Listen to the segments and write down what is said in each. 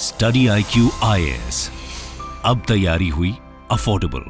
Study IQ IAS, अब तैयारी हुई अफोर्डेबल।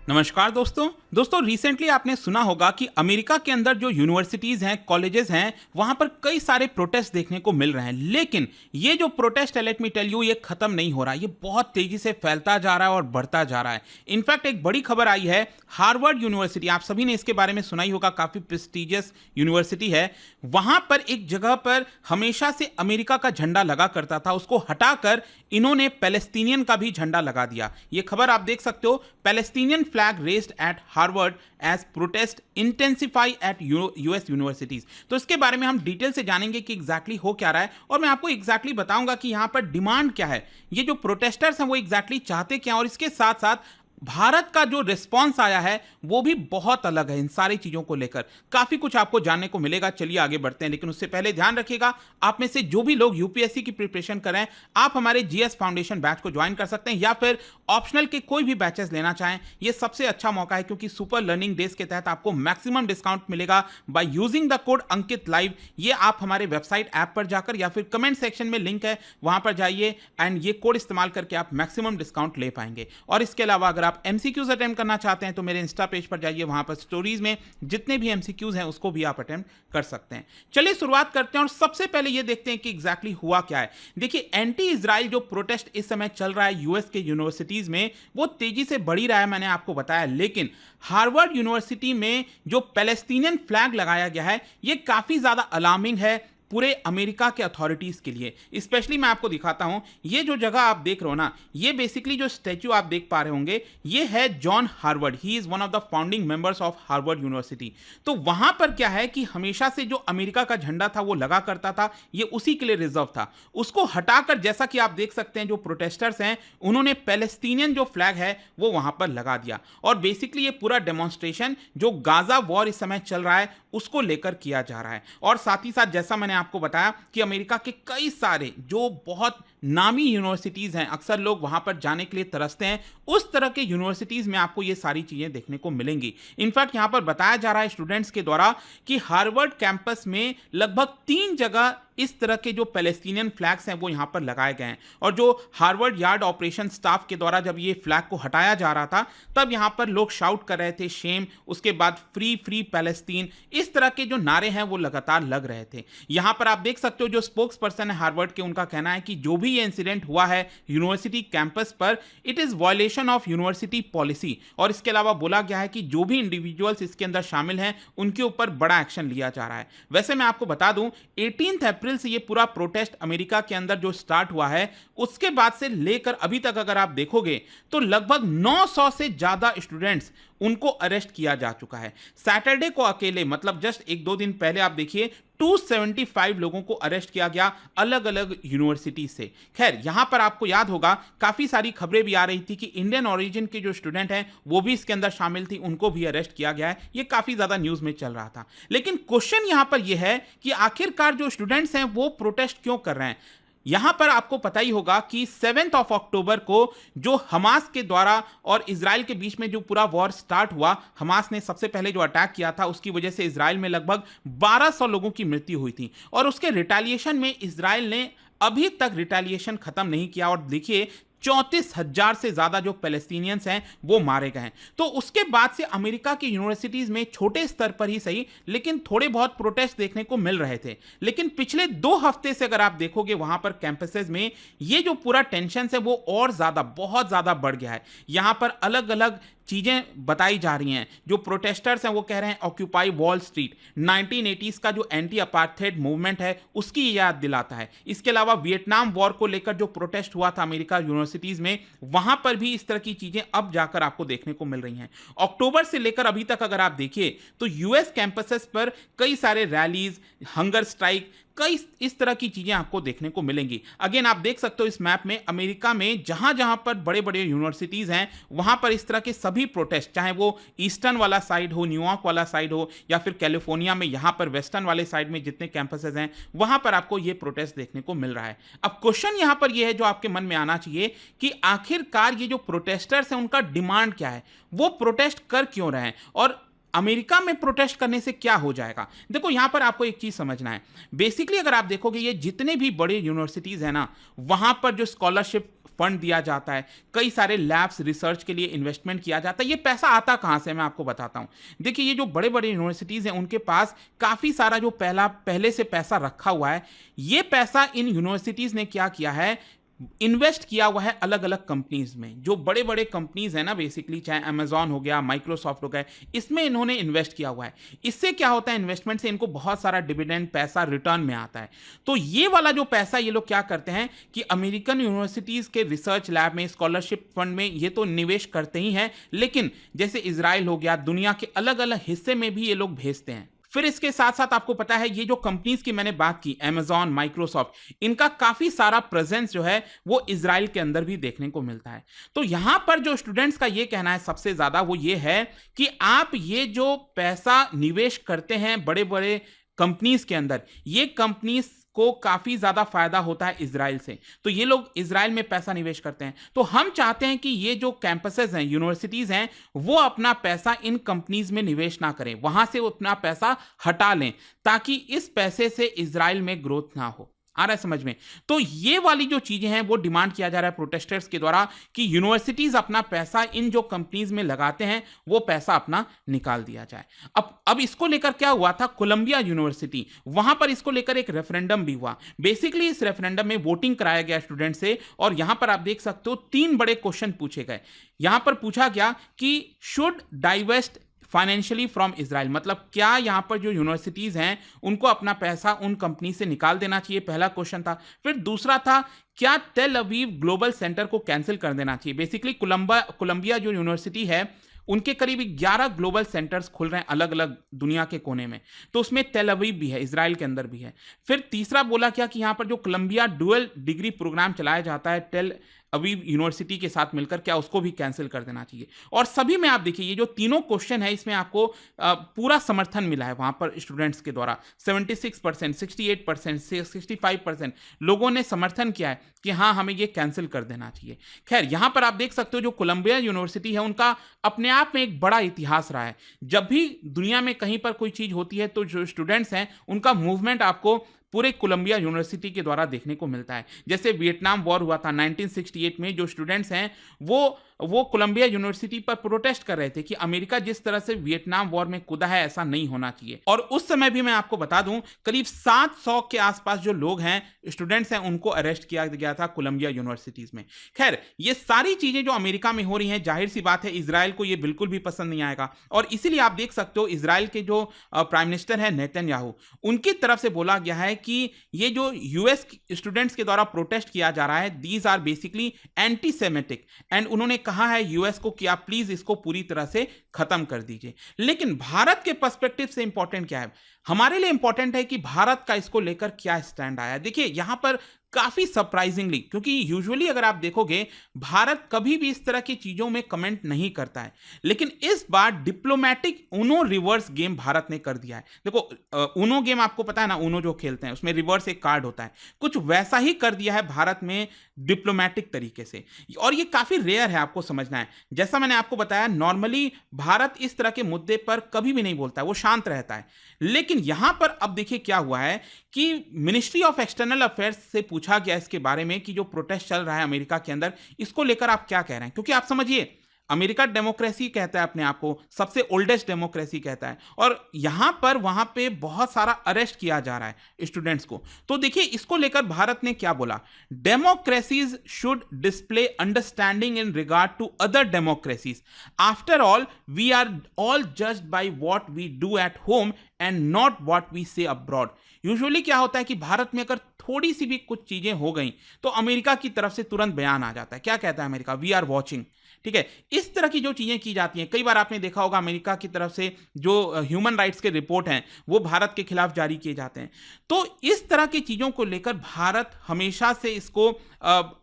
नमस्कार दोस्तों रिसेंटली आपने सुना होगा कि अमेरिका के अंदर जो यूनिवर्सिटीज हैं, कॉलेजेस हैं, वहां पर कई सारे प्रोटेस्ट देखने को मिल रहे हैं। लेकिन ये जो प्रोटेस्ट है, लेट मी टेल यू, ये खत्म नहीं हो रहा, ये बहुत तेजी से फैलता जा रहा है और बढ़ता जा रहा है। इनफैक्ट एक बड़ी खबर आई है, हार्वर्ड यूनिवर्सिटी, आप सभी ने इसके बारे में सुना ही होगा, काफी प्रेस्टिजियस यूनिवर्सिटी है। वहां पर एक जगह पर हमेशा से अमेरिका का झंडा लगा करता था, उसको हटाकर इन्होंने पैलेस्टीनियन का भी झंडा लगा दिया। ये खबर आप देख सकते हो, Palestinian flag raised at Harvard as protest intensify at US universities। तो इसके बारे में हम डिटेल से जानेंगे कि एग्जैक्टली हो क्या रहा है, और मैं आपको एग्जैक्टली बताऊंगा कि यहां पर डिमांड क्या है, ये जो प्रोटेस्टर्स हैं वो एग्जैक्टली चाहते क्या, और इसके साथ साथ भारत का जो रिस्पॉन्स आया है वो भी बहुत अलग है। इन सारी चीजों को लेकर काफी कुछ आपको जानने को मिलेगा। चलिए आगे बढ़ते हैं, लेकिन उससे पहले ध्यान रखिएगा, आप में से जो भी लोग यूपीएससी की प्रिपरेशन कर रहे हैं, आप हमारे जीएस फाउंडेशन बैच को ज्वाइन कर सकते हैं, या फिर ऑप्शनल के कोई भी बैचेस लेना चाहें, ये सबसे अच्छा मौका है, क्योंकि सुपर लर्निंग डेज के तहत आपको मैक्सिमम डिस्काउंट मिलेगा by using the code Ankit live. ये आप हमारे वेबसाइट ऐप पर जाकर या फिर कमेंट सेक्शन में लिंक है, वहां पर जाइए एंड ये कोड इस्तेमाल करके आप मैक्सिमम डिस्काउंट ले पाएंगे। और इसके अलावा अगर आप एमसीक्यूज अटेम्प्ट करना चाहते हैं तो मेरे इंस्टा पेज पर जाइए, वहां पर स्टोरीज में जितने भी एमसीक्यूज हैं उसको भी आप अटेम्प्ट कर सकते हैं। चलिए शुरुआत करते हैं, और सबसे पहले ये देखते हैं कि एग्जैक्टली हुआ क्या है। देखिए, एंटी इजराइल जो प्रोटेस्ट इस समय चल रहा है यूएस के यूनिवर्सिटीज में, वो तेजी से बढ़ी रहा है, मैंने आपको बताया। लेकिन हार्वर्ड यूनिवर्सिटी में जो पैलेस्टीनियन फ्लैग लगाया गया है, ये काफी ज्यादा अलार्मिंग है पूरे अमेरिका के अथॉरिटीज के लिए। स्पेशली मैं आपको दिखाता हूं, ये जो जगह आप देख रहे हो ना, ये बेसिकली जो स्टैच्यू आप देख पा रहे होंगे, ये है John Harvard. He is one of the founding members of Harvard university. तो वहां पर क्या है कि हमेशा से जो अमेरिका का झंडा था वो लगा करता था, ये उसी के लिए रिजर्व था। उसको हटाकर, जैसा कि आप देख सकते हैं, जो प्रोटेस्टर्स हैं उन्होंने पैलेस्टीनियन जो फ्लैग है वो वहां पर लगा दिया। और बेसिकली ये पूरा डेमोन्स्ट्रेशन जो गाजा वॉर इस समय चल रहा है उसको लेकर किया जा रहा है। और साथ ही साथ जैसा मैंने आपको बताया कि अमेरिका के कई सारे जो बहुत नामी यूनिवर्सिटीज हैं, अक्सर लोग वहां पर जाने के लिए तरसते हैं, उस तरह के यूनिवर्सिटीज में आपको ये सारी चीजें देखने को मिलेंगी। इनफैक्ट यहां पर बताया जा रहा है स्टूडेंट्स के द्वारा कि हार्वर्ड कैंपस में लगभग 3 जगह इस तरह के जो पैलेस्टीनियन फ्लैग्स हैं वो यहां पर लगाए गए हैं। और जो हार्वर्ड यार्ड ऑपरेशन स्टाफ के द्वारा जब ये फ्लैग को हटाया जा रहा था, तब यहां पर लोग शाउट कर रहे थे शेम, उसके बाद फ्री फ्री पैलेस्टीन, इस तरह के जो नारे हैं वो लगातार लग रहे थे। यहां पर आप देख सकते हो, जो स्पोक्स पर्सन है हार्वर्ड के, उनका कहना है कि जो भी ये इंसिडेंट हुआ है यूनिवर्सिटी कैंपस पर, it is violation of university policy. और इसके अलावा बोला गया है कि जो भी इंडिविजुअल्स इसके अंदर शामिल हैं उनके ऊपर बड़ा एक्शन लिया जा रहा है। वैसे मैं आपको बता दूं, 18 अप्रैल से ये पूरा प्रोटेस्ट अमेरिका के अंदर जो स्टार्ट हुआ है, उसके बाद से लेकर अभी तक अगर आप देखोगे तो लगभग 900 से ज्यादा स्टूडेंट्स उनको अरेस्ट किया जा चुका है। सैटरडे को अकेले, मतलब जस्ट 1-2 दिन पहले आप देखिए, 275 लोगों को अरेस्ट किया गया अलग अलग यूनिवर्सिटी से। खैर, यहां पर आपको याद होगा काफी सारी खबरें भी आ रही थी कि इंडियन ओरिजिन के जो स्टूडेंट हैं वो भी इसके अंदर शामिल थी, उनको भी अरेस्ट किया गया है। ये काफी ज्यादा न्यूज में चल रहा था। लेकिन क्वेश्चन यहां पर यह है कि आखिरकार जो स्टूडेंट्स हैं वो प्रोटेस्ट क्यों कर रहे हैं। यहां पर आपको पता ही होगा कि 7 अक्टूबर को जो हमास के द्वारा और इजराइल के बीच में जो पूरा वॉर स्टार्ट हुआ, हमास ने सबसे पहले जो अटैक किया था उसकी वजह से इजराइल में लगभग 1200 लोगों की मृत्यु हुई थी। और उसके रिटेलिएशन में इजराइल ने अभी तक रिटेलिएशन खत्म नहीं किया, और देखिए 34,000 से ज्यादा जो पैलेस्टीनियंस हैं वो मारे गए हैं। तो उसके बाद से अमेरिका की यूनिवर्सिटीज में छोटे स्तर पर ही सही, लेकिन थोड़े बहुत प्रोटेस्ट देखने को मिल रहे थे। लेकिन पिछले 2 हफ्ते से अगर आप देखोगे वहां पर कैंपसेस में ये जो पूरा टेंशन है वो और ज्यादा, बहुत ज्यादा बढ़ गया है। यहां पर अलग अलग चीजें बताई जा रही हैं। जो प्रोटेस्टर्स हैं वो कह रहे हैं ऑक्यूपाई वॉल स्ट्रीट 1980s का जो एंटी अपार्थेड मूवमेंट है उसकी याद दिलाता है। इसके अलावा वियतनाम वॉर को लेकर जो प्रोटेस्ट हुआ था अमेरिका यूनिवर्सिटीज में, वहां पर भी इस तरह की चीजें अब जाकर आपको देखने को मिल रही हैं। अक्टूबर से लेकर अभी तक अगर आप देखिए तो यूएस कैंपसेस पर कई सारे रैलीज, हंगर स्ट्राइक, कई इस तरह की चीजें आपको देखने को मिलेंगी। अगेन आप देख सकते हो इस मैप में, अमेरिका में जहां जहां पर बड़े बड़े यूनिवर्सिटीज हैं वहां पर इस तरह के सभी प्रोटेस्ट, चाहे वो ईस्टर्न वाला साइड हो, न्यूयॉर्क वाला साइड हो, या फिर कैलिफोर्निया में यहां पर वेस्टर्न वाले साइड में जितने कैंपसेस हैं वहां पर आपको ये प्रोटेस्ट देखने को मिल रहा है। अब क्वेश्चन यहां पर यह है जो आपके मन में आना चाहिए कि आखिरकार ये जो प्रोटेस्टर्स हैं उनका डिमांड क्या है, वो प्रोटेस्ट कर क्यों रहे हैं, और अमेरिका में प्रोटेस्ट करने से क्या हो जाएगा? देखो यहां पर आपको एक चीज समझना है। बेसिकली अगर आप देखोगे ये जितने भी बड़े यूनिवर्सिटीज हैं ना, वहां पर जो स्कॉलरशिप फंड दिया जाता है, कई सारे लैब्स रिसर्च के लिए इन्वेस्टमेंट किया जाता है, ये पैसा आता कहां से, मैं आपको बताता हूं। देखिए ये जो बड़े बड़े यूनिवर्सिटीज हैं उनके पास काफी सारा जो पहले से पैसा रखा हुआ है। ये पैसा इन यूनिवर्सिटीज ने क्या किया है, इन्वेस्ट किया हुआ है अलग अलग कंपनीज में। जो बड़े बड़े कंपनीज हैं ना, बेसिकली चाहे अमेजॉन हो गया, माइक्रोसॉफ्ट हो गया, इसमें इन्होंने इन्वेस्ट किया हुआ है। इससे क्या होता है, इन्वेस्टमेंट से इनको बहुत सारा डिविडेंड पैसा रिटर्न में आता है। तो ये वाला जो पैसा ये लोग क्या करते हैं कि अमेरिकन यूनिवर्सिटीज के रिसर्च लैब में, स्कॉलरशिप फंड में ये तो निवेश करते ही हैं, लेकिन जैसे इजराइल हो गया, दुनिया के अलग अलग हिस्से में भी ये लोग भेजते हैं। फिर इसके साथ साथ आपको पता है ये जो कंपनीज की मैंने बात की, अमेजॉन, माइक्रोसॉफ्ट, इनका काफी सारा प्रेजेंस जो है वो इजराइल के अंदर भी देखने को मिलता है। तो यहां पर जो स्टूडेंट्स का ये कहना है सबसे ज्यादा वो ये है कि आप ये जो पैसा निवेश करते हैं बड़े बड़े कंपनीज के अंदर, ये कंपनीज को काफी ज्यादा फायदा होता है इजराइल से, तो ये लोग इजराइल में पैसा निवेश करते हैं। तो हम चाहते हैं कि ये जो कैंपसेस हैं, यूनिवर्सिटीज हैं, वो अपना पैसा इन कंपनीज में निवेश ना करें, वहां से अपना पैसा हटा लें, ताकि इस पैसे से इजराइल में ग्रोथ ना हो। आ रहा है समझ में? तो ये वाली जो चीजें हैं वो डिमांड किया जा रहा है प्रोटेस्टर्स के द्वारा कि यूनिवर्सिटीज अपना पैसा इन जो कंपनीज में लगाते हैं वो पैसा अपना निकाल दिया जाए। अब इसको लेकर क्या हुआ था, कोलंबिया यूनिवर्सिटी, वहां पर इसको लेकर एक रेफरेंडम भी हुआ। बेसिकली इस रेफरेंडम में वोटिंग कराया गया स्टूडेंट से, और यहां पर आप देख सकते हो 3 बड़े क्वेश्चन पूछे गए। यहां पर पूछा गया कि should divest financially from Israel, मतलब क्या यहां पर जो यूनिवर्सिटीज हैं उनको अपना पैसा उन कंपनी से निकाल देना चाहिए, पहला क्वेश्चन था। फिर दूसरा था क्या टेल अवीव ग्लोबल सेंटर को कैंसिल कर देना चाहिए। बेसिकली कोलंबिया जो यूनिवर्सिटी है उनके करीब 11 ग्लोबल सेंटर्स खुल रहे हैं अलग अलग दुनिया के कोने में, तो उसमें तेल अवीव भी है, इजराइल के अंदर भी है। फिर तीसरा बोला क्या कि यहां पर जो कोलंबिया डुअल डिग्री प्रोग्राम चलाया जाता है टेल अवीव यूनिवर्सिटी के साथ मिलकर, क्या उसको भी कैंसिल कर देना चाहिए। और सभी में आप देखिए ये जो तीनों क्वेश्चन है इसमें आपको पूरा समर्थन मिला है वहां पर स्टूडेंट्स के द्वारा। 76%, 68%, 65% लोगों ने समर्थन किया है कि हाँ हमें ये कैंसिल कर देना चाहिए। खैर यहां पर आप देख सकते हो जो कोलंबिया यूनिवर्सिटी है उनका अपने आप में एक बड़ा इतिहास रहा है। जब भी दुनिया में कहीं पर कोई चीज होती है तो जो स्टूडेंट्स हैं उनका मूवमेंट आपको पूरे कोलंबिया यूनिवर्सिटी के द्वारा देखने को मिलता है। जैसे वियतनाम वॉर हुआ था 1968 में, जो स्टूडेंट्स हैं वो कोलंबिया यूनिवर्सिटी पर प्रोटेस्ट कर रहे थे कि अमेरिका जिस तरह से वियतनाम वॉर में कूदा है ऐसा नहीं होना चाहिए। और उस समय भी मैं आपको बता दूं करीब 700 के आसपास जो लोग हैं, स्टूडेंट्स हैं, उनको अरेस्ट किया गया था कोलंबिया यूनिवर्सिटीज में। खैर ये सारी चीजें जो अमेरिका में हो रही हैं, जाहिर सी बात है इजराइल को ये बिल्कुल भी पसंद नहीं आएगा, और इसीलिए आप देख सकते हो इजराइल के जो प्राइम मिनिस्टर है नेतन्याहू, उनकी तरफ से बोला गया है कि ये जो यूएस स्टूडेंट्स के द्वारा प्रोटेस्ट किया जा रहा है, these are basically anti semitic, and उन्होंने कहा है यूएस को कि आप प्लीज इसको पूरी तरह से खत्म कर दीजिए। लेकिन भारत के पर्सपेक्टिव से इंपॉर्टेंट क्या है, हमारे लिए इंपॉर्टेंट है कि भारत का इसको लेकर क्या स्टैंड आया। देखिए यहां पर काफी सरप्राइजिंगली, क्योंकि यूजुअली अगर आप देखोगे भारत कभी भी इस तरह की चीजों में कमेंट नहीं करता है, लेकिन इस बार diplomatic Uno reverse game Bharat ने कर दिया है। देखो ऊनो गेम आपको पता है ना, ऊनो जो खेलते हैं उसमें रिवर्स एक कार्ड होता है, कुछ वैसा ही कर दिया है भारत में डिप्लोमेटिक तरीके से, और ये काफी रेयर है, आपको समझना है। जैसा मैंने आपको बताया नॉर्मली भारत इस तरह के मुद्दे पर कभी भी नहीं बोलता है, वो शांत रहता है। लेकिन यहां पर अब देखिए क्या हुआ है कि मिनिस्ट्री ऑफ एक्सटर्नल अफेयर्स से पूछा गया इसके बारे में कि जो प्रोटेस्ट चल रहा है अमेरिका के अंदर, इसको लेकर आप क्या कह रहे हैं। क्योंकि आप समझिए अमेरिका डेमोक्रेसी कहता है अपने आप को, सबसे ओल्डेस्ट डेमोक्रेसी कहता है, और यहां पर वहां पे बहुत सारा अरेस्ट किया जा रहा है स्टूडेंट्स को। तो देखिए इसको लेकर भारत ने क्या बोला, democracies should display understanding in regard to other democracies, after all we are all judged by what we do at home and not what we say abroad. Usually क्या होता है कि भारत में अगर थोड़ी सी भी कुछ चीजें हो गई तो अमेरिका की तरफ से तुरंत बयान आ जाता है। क्या कहता है अमेरिका, वी आर वॉचिंग। ठीक है, इस तरह की जो चीजें की जाती हैं, कई बार आपने देखा होगा अमेरिका की तरफ से जो ह्यूमन राइट्स के रिपोर्ट हैं वो भारत के खिलाफ जारी किए जाते हैं। तो इस तरह की चीजों को लेकर भारत हमेशा से इसको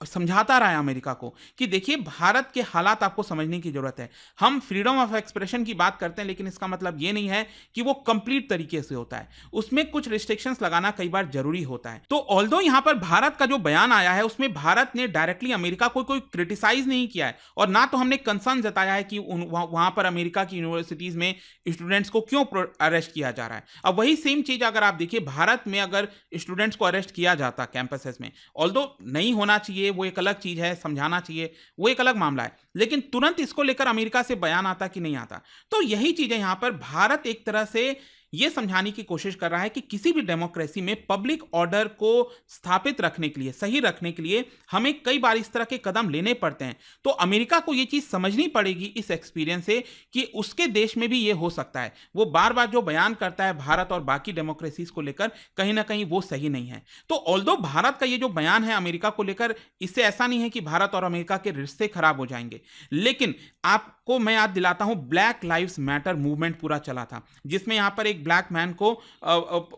समझाता रहा है अमेरिका को कि देखिए भारत के हालात आपको समझने की जरूरत है। हम फ्रीडम ऑफ एक्सप्रेशन की बात करते हैं, लेकिन इसका मतलब ये नहीं है कि वो कंप्लीट तरीके से होता है, उसमें कुछ रिस्ट्रिक्शंस लगाना कई बार जरूरी होता है। तो ऑल्दो यहाँ पर भारत का जो बयान आया है उसमें भारत ने डायरेक्टली अमेरिका को कोई क्रिटिसाइज नहीं किया है और ना तो हमने कंसर्न जताया है कि वहां पर अमेरिका की यूनिवर्सिटीज में स्टूडेंट्स को क्यों अरेस्ट किया जा रहा है। अब वही सेम चीज अगर आप देखिए भारत में अगर स्टूडेंट्स को अरेस्ट किया जाता कैंपसेस में, ऑल्दो नहीं होना चाहिए वो एक अलग चीज है, समझाना चाहिए वो एक अलग मामला है, लेकिन तुरंत इसको लेकर अमेरिका से बयान आता कि नहीं आता। तो यही चीज है, यहां पर भारत एक तरह से यह समझाने की कोशिश कर रहा है कि किसी भी डेमोक्रेसी में पब्लिक ऑर्डर को स्थापित रखने के लिए, सही रखने के लिए हमें कई बार इस तरह के कदम लेने पड़ते हैं। तो अमेरिका को यह चीज समझनी पड़ेगी इस एक्सपीरियंस से कि उसके देश में भी यह हो सकता है। वो बार बार जो बयान करता है भारत और बाकी डेमोक्रेसीज को लेकर, कहीं ना कहीं वो सही नहीं है। तो ऑल्दो भारत का ये जो बयान है अमेरिका को लेकर, इससे ऐसा नहीं है कि भारत और अमेरिका के रिश्ते खराब हो जाएंगे, लेकिन आपको मैं याद दिलाता हूं ब्लैक लाइव्स मैटर मूवमेंट पूरा चला था जिसमें यहां पर एक ब्लैक मैन को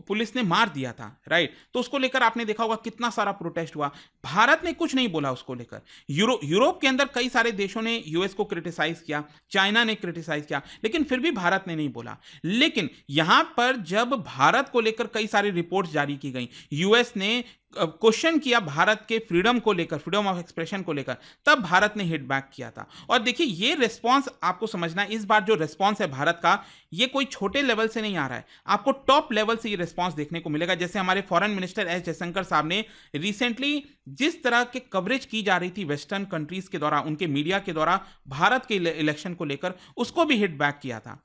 पुलिस ने मार दिया था, राइट। तो उसको लेकर आपने देखा होगा कितना सारा प्रोटेस्ट हुआ, भारत ने कुछ नहीं बोला उसको लेकर। यूरोप के अंदर कई सारे देशों ने यूएस को क्रिटिसाइज किया, चाइना ने क्रिटिसाइज किया, लेकिन फिर भी भारत ने नहीं बोला। लेकिन यहां पर जब भारत को लेकर कई सारी रिपोर्ट्स जारी की गई, यूएस ने क्वेश्चन किया भारत के फ्रीडम को लेकर, फ्रीडम ऑफ एक्सप्रेशन को लेकर, तब भारत ने हिट बैक किया था। और देखिए ये रिस्पांस आपको समझना है, इस बार जो रिस्पांस है भारत का, ये कोई छोटे लेवल से नहीं आ रहा है, आपको टॉप लेवल से ये रिस्पांस देखने को मिलेगा। जैसे हमारे फॉरेन मिनिस्टर एस जयशंकर साहब ने रिसेंटली जिस तरह के कवरेज की जा रही थी वेस्टर्न कंट्रीज के द्वारा, उनके मीडिया के द्वारा भारत के इलेक्शन को लेकर, उसको भी हिट बैक किया था।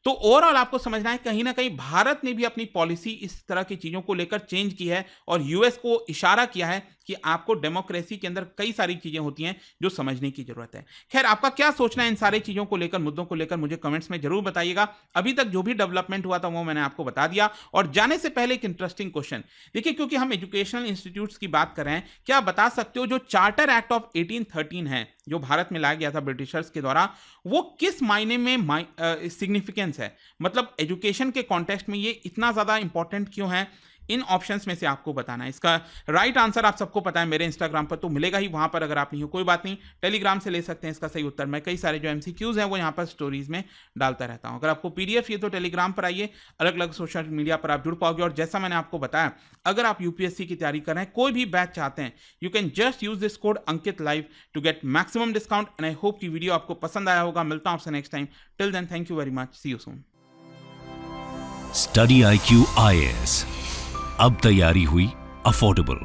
तो ओवरऑल आपको समझना है कहीं ना कहीं भारत ने भी अपनी पॉलिसी इस तरह की चीजों को लेकर चेंज की है और यूएस को इशारा किया है कि आपको डेमोक्रेसी के अंदर कई सारी चीजें होती हैं जो समझने की जरूरत है। खैर, आपका क्या सोचना है इन सारी चीजों को लेकर, मुद्दों को लेकर, मुझे कमेंट्स में जरूर बताइएगा। अभी तक जो भी डेवलपमेंट हुआ था वो मैंने आपको बता दिया। और जाने से पहले एक इंटरेस्टिंग क्वेश्चन देखिए, क्योंकि हम एजुकेशनल इंस्टीट्यूट्स की बात कर रहे हैं, क्या आप बता सकते हो जो चार्टर एक्ट ऑफ 1813 है जो भारत में लाया गया था ब्रिटिशर्स के द्वारा, वो किस मायने में सिग्निफिकेंस है, मतलब एजुकेशन के कॉन्टेक्स्ट में ये इतना ज्यादा इंपॉर्टेंट क्यों है? इन ऑप्शंस में से आपको बताना है। इसका राइट आंसर आप सबको पता है, मेरे इंस्टाग्राम पर तो मिलेगा ही, वहां पर अगर आप नहीं हो कोई बात नहीं, टेलीग्राम से ले सकते हैं इसका सही उत्तर। मैं कई सारे जो एमसीक्यूज हैं वो यहाँ पर स्टोरीज में डालता रहता हूँ। अगर आपको पीडीएफ ये तो टेलीग्राम पर आइए, अलग अलग सोशल मीडिया पर आप जुड़ पाओगे। और जैसा मैंने आपको बताया, अगर आप यूपीएससी की तैयारी कर रहे हैं, कोई भी बैच चाहते हैं, you can just use this code Ankit live to get maximum discount. And I hope की वीडियो आपको पसंद आया होगा। मिलता हूं आपसे next time. Till then, thank you very much, see you soon. Study IQ IAS, अब तैयारी हुई अफोर्डेबल।